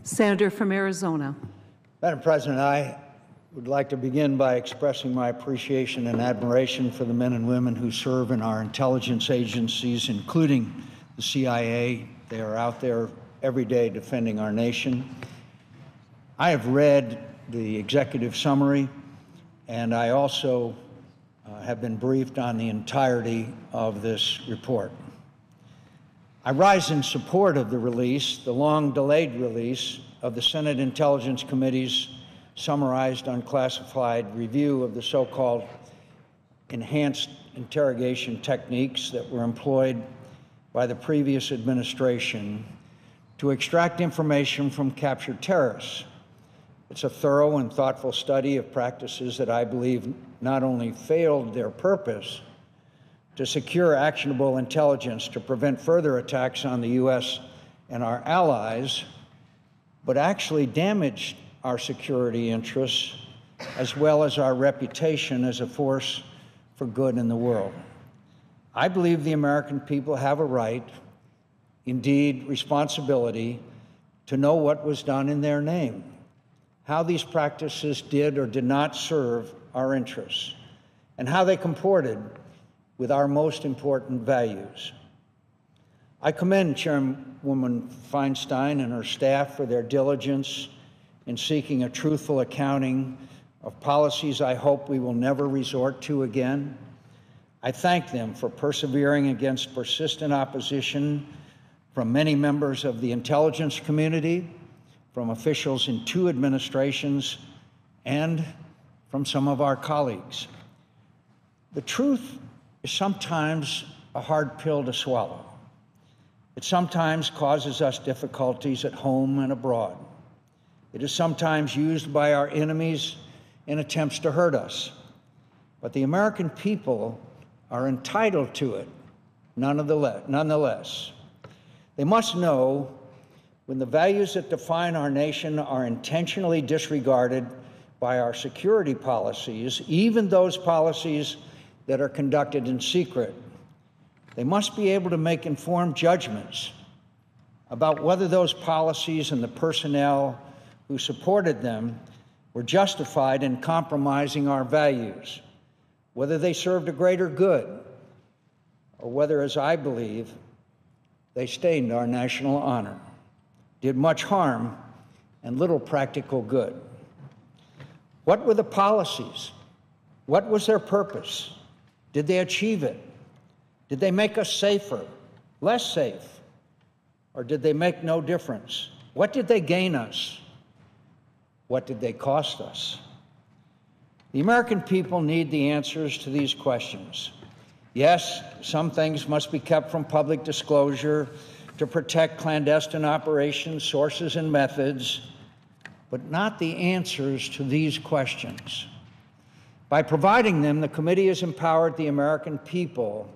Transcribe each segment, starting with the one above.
Senator from Arizona. Madam President, I would like to begin by expressing my appreciation and admiration for the men and women who serve in our intelligence agencies, including the CIA. They are out there every day defending our nation. I have read the executive summary, and I also have been briefed on the entirety of this report. I rise in support of the release, the long-delayed release, of the Senate Intelligence Committee's summarized unclassified review of the so-called enhanced interrogation techniques that were employed by the previous administration to extract information from captured terrorists. It's a thorough and thoughtful study of practices that I believe not only failed their purpose to secure actionable intelligence to prevent further attacks on the U.S. and our allies, but actually damaged our security interests as well as our reputation as a force for good in the world. I believe the American people have a right, indeed responsibility, to know what was done in their name, how these practices did or did not serve our interests, and how they comported with our most important values. I commend Chairwoman Feinstein and her staff for their diligence in seeking a truthful accounting of policies I hope we will never resort to again. I thank them for persevering against persistent opposition from many members of the intelligence community, from officials in 2 administrations, and from some of our colleagues. The truth is sometimes a hard pill to swallow. It sometimes causes us difficulties at home and abroad. It is sometimes used by our enemies in attempts to hurt us. But the American people are entitled to it nonetheless. They must know when the values that define our nation are intentionally disregarded by our security policies, even those policies that are conducted in secret. They must be able to make informed judgments about whether those policies and the personnel who supported them were justified in compromising our values, whether they served a greater good, or whether, as I believe, they stained our national honor, did much harm and little practical good. What were the policies? What was their purpose? Did they achieve it? Did they make us safer, less safe, or did they make no difference? What did they gain us? What did they cost us? The American people need the answers to these questions. Yes, some things must be kept from public disclosure to protect clandestine operations, sources, and methods, but not the answers to these questions. By providing them, the committee has empowered the American people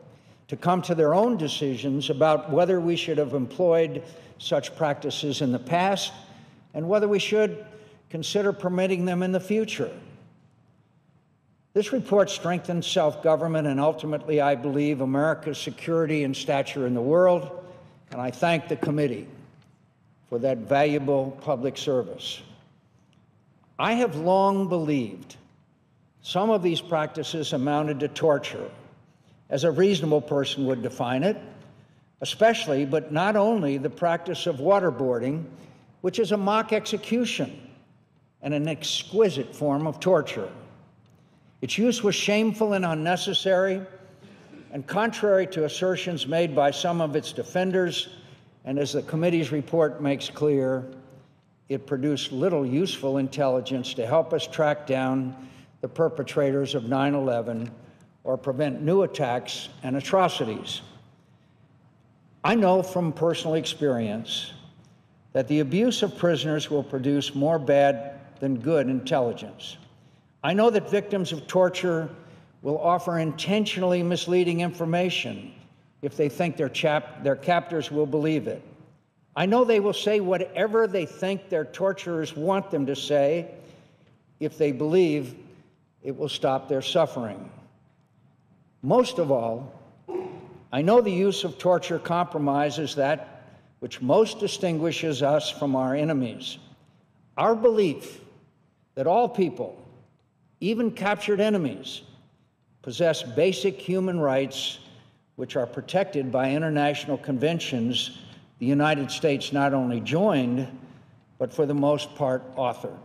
to come to their own decisions about whether we should have employed such practices in the past and whether we should consider permitting them in the future. This report strengthens self-government and ultimately, I believe, America's security and stature in the world, and I thank the committee for that valuable public service. I have long believed some of these practices amounted to torture, as a reasonable person would define it, especially, but not only, the practice of waterboarding, which is a mock execution and an exquisite form of torture. Its use was shameful and unnecessary, and contrary to assertions made by some of its defenders, and as the committee's report makes clear, it produced little useful intelligence to help us track down the perpetrators of 9/11 or prevent new attacks and atrocities. I know from personal experience that the abuse of prisoners will produce more bad than good intelligence. I know that victims of torture will offer intentionally misleading information if they think their captors will believe it. I know they will say whatever they think their torturers want them to say if they believe it will stop their suffering. Most of all, I know the use of torture compromises that which most distinguishes us from our enemies. Our belief that all people, even captured enemies, possess basic human rights which are protected by international conventions the United States not only joined, but for the most part authored.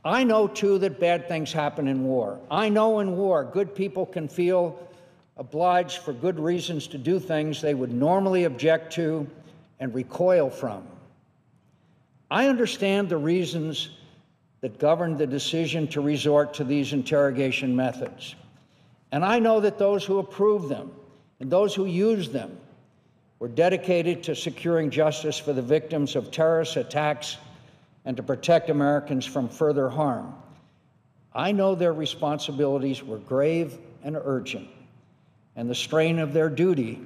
I know, too, that bad things happen in war. I know in war good people can feel obliged for good reasons to do things they would normally object to and recoil from. I understand the reasons that governed the decision to resort to these interrogation methods. And I know that those who approved them and those who used them were dedicated to securing justice for the victims of terrorist attacks and to protect Americans from further harm. I know their responsibilities were grave and urgent, and the strain of their duty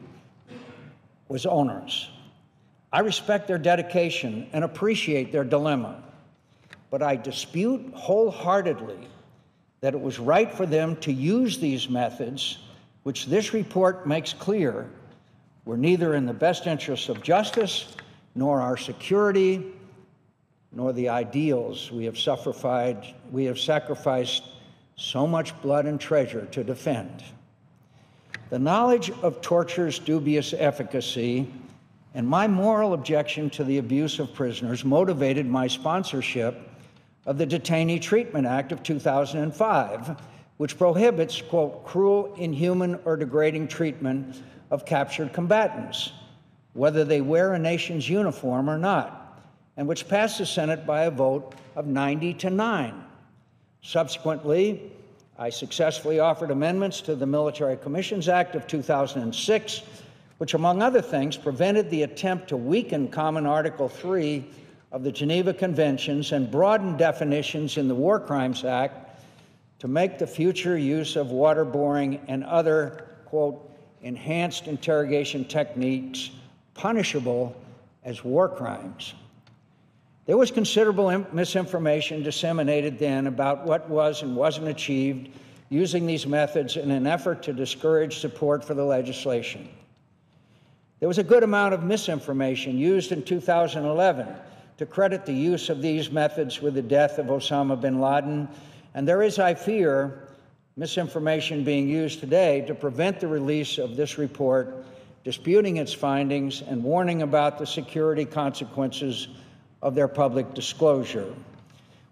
was onerous. I respect their dedication and appreciate their dilemma, but I dispute wholeheartedly that it was right for them to use these methods, which this report makes clear were neither in the best interests of justice, nor our security, nor the ideals we have sacrificed so much blood and treasure to defend. The knowledge of torture's dubious efficacy and my moral objection to the abuse of prisoners motivated my sponsorship of the Detainee Treatment Act of 2005, which prohibits, quote, cruel, inhuman, or degrading treatment of captured combatants, whether they wear a nation's uniform or not, and which passed the Senate by a vote of 90-9. Subsequently, I successfully offered amendments to the Military Commissions Act of 2006, which, among other things, prevented the attempt to weaken Common Article 3 of the Geneva Conventions and broaden definitions in the War Crimes Act to make the future use of waterboarding and other, quote, enhanced interrogation techniques punishable as war crimes. There was considerable misinformation disseminated then about what was and wasn't achieved using these methods in an effort to discourage support for the legislation. There was a good amount of misinformation used in 2011 to credit the use of these methods with the death of Osama bin Laden, and there is, I fear, misinformation being used today to prevent the release of this report, disputing its findings and warning about the security consequences of their public disclosure.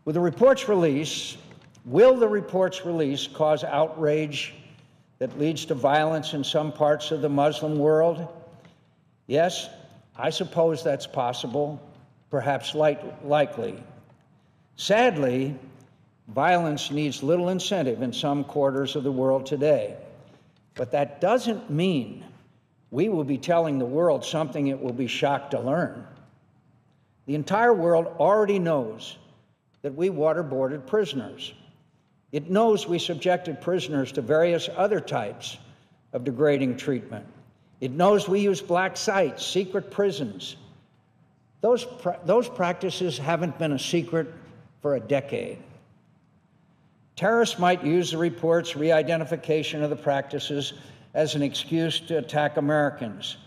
With the report's release, will the report's release cause outrage that leads to violence in some parts of the Muslim world? Yes, I suppose that's possible, perhaps likely. Sadly, violence needs little incentive in some quarters of the world today. But that doesn't mean we will be telling the world something it will be shocked to learn. The entire world already knows that we waterboarded prisoners. It knows we subjected prisoners to various other types of degrading treatment. It knows we use black sites, secret prisons. Those practices haven't been a secret for a decade. Terrorists might use the report's re-identification of the practices as an excuse to attack Americans,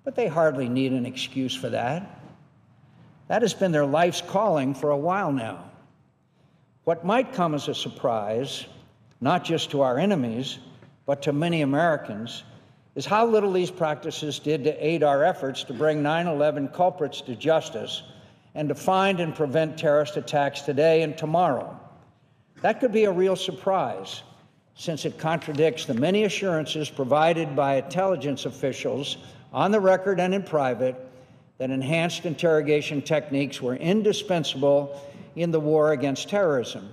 but they hardly need an excuse for that. That has been their life's calling for a while now. What might come as a surprise, not just to our enemies, but to many Americans, is how little these practices did to aid our efforts to bring 9/11 culprits to justice and to find and prevent terrorist attacks today and tomorrow. That could be a real surprise, since it contradicts the many assurances provided by intelligence officials on the record and in private that enhanced interrogation techniques were indispensable in the war against terrorism.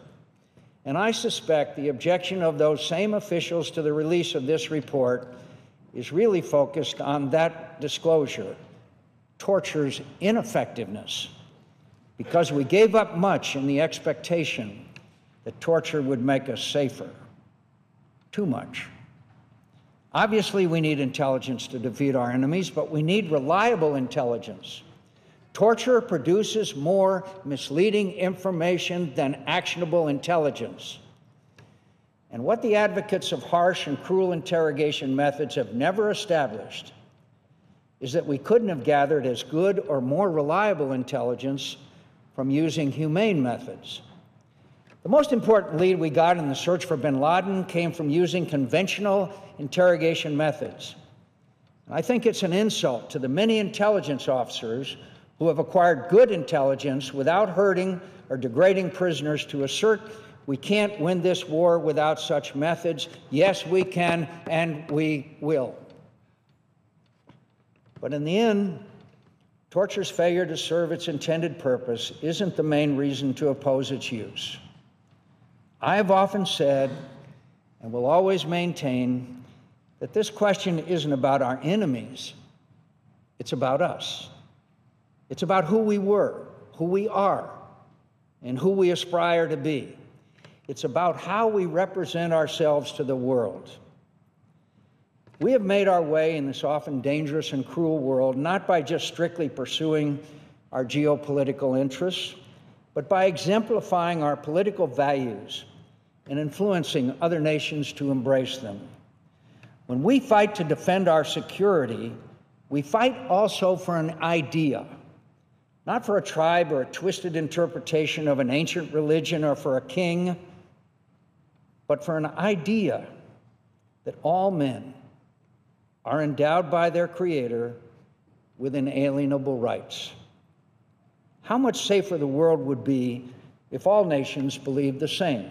And I suspect the objection of those same officials to the release of this report is really focused on that disclosure, torture's ineffectiveness, because we gave up much in the expectation that torture would make us safer. Too much. Obviously, we need intelligence to defeat our enemies, but we need reliable intelligence. Torture produces more misleading information than actionable intelligence. And what the advocates of harsh and cruel interrogation methods have never established is that we couldn't have gathered as good or more reliable intelligence from using humane methods. The most important lead we got in the search for bin Laden came from using conventional interrogation methods. And I think it's an insult to the many intelligence officers who have acquired good intelligence without hurting or degrading prisoners to assert we can't win this war without such methods. Yes, we can, and we will. But in the end, torture's failure to serve its intended purpose isn't the main reason to oppose its use. I have often said, and will always maintain, that this question isn't about our enemies, it's about us. It's about who we were, who we are, and who we aspire to be. It's about how we represent ourselves to the world. We have made our way in this often dangerous and cruel world not by just strictly pursuing our geopolitical interests, but by exemplifying our political values and influencing other nations to embrace them. When we fight to defend our security, we fight also for an idea, not for a tribe or a twisted interpretation of an ancient religion or for a king, but for an idea that all men are endowed by their Creator with inalienable rights. How much safer the world would be if all nations believed the same.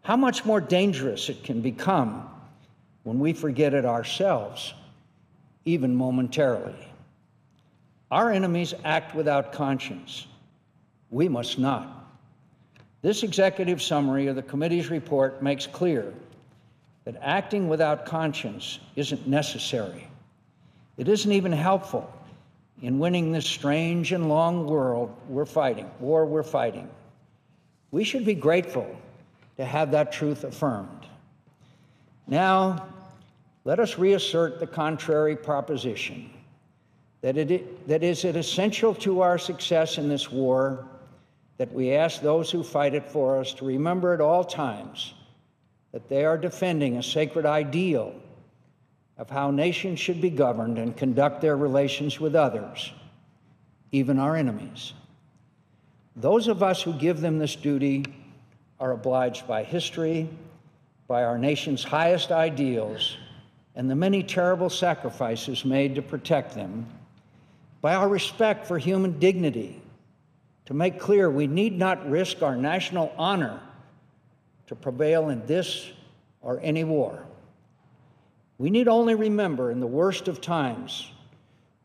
How much more dangerous it can become when we forget it ourselves, even momentarily. Our enemies act without conscience. We must not. This executive summary of the committee's report makes clear that acting without conscience isn't necessary. It isn't even helpful in winning this strange and long war we're fighting. We should be grateful to have that truth affirmed. Now, let us reassert the contrary proposition that is it essential to our success in this war that we ask those who fight it for us to remember at all times that they are defending a sacred ideal of how nations should be governed and conduct their relations with others, even our enemies. Those of us who give them this duty are obliged by history, by our nation's highest ideals, and the many terrible sacrifices made to protect them, by our respect for human dignity, to make clear we need not risk our national honor to prevail in this or any war. We need only remember in the worst of times,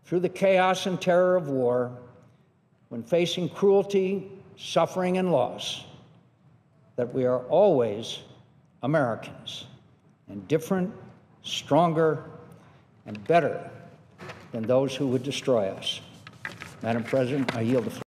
through the chaos and terror of war, when facing cruelty, suffering, and loss, that we are always Americans, and different, stronger, and better than those who would destroy us. Madam President, I yield the floor.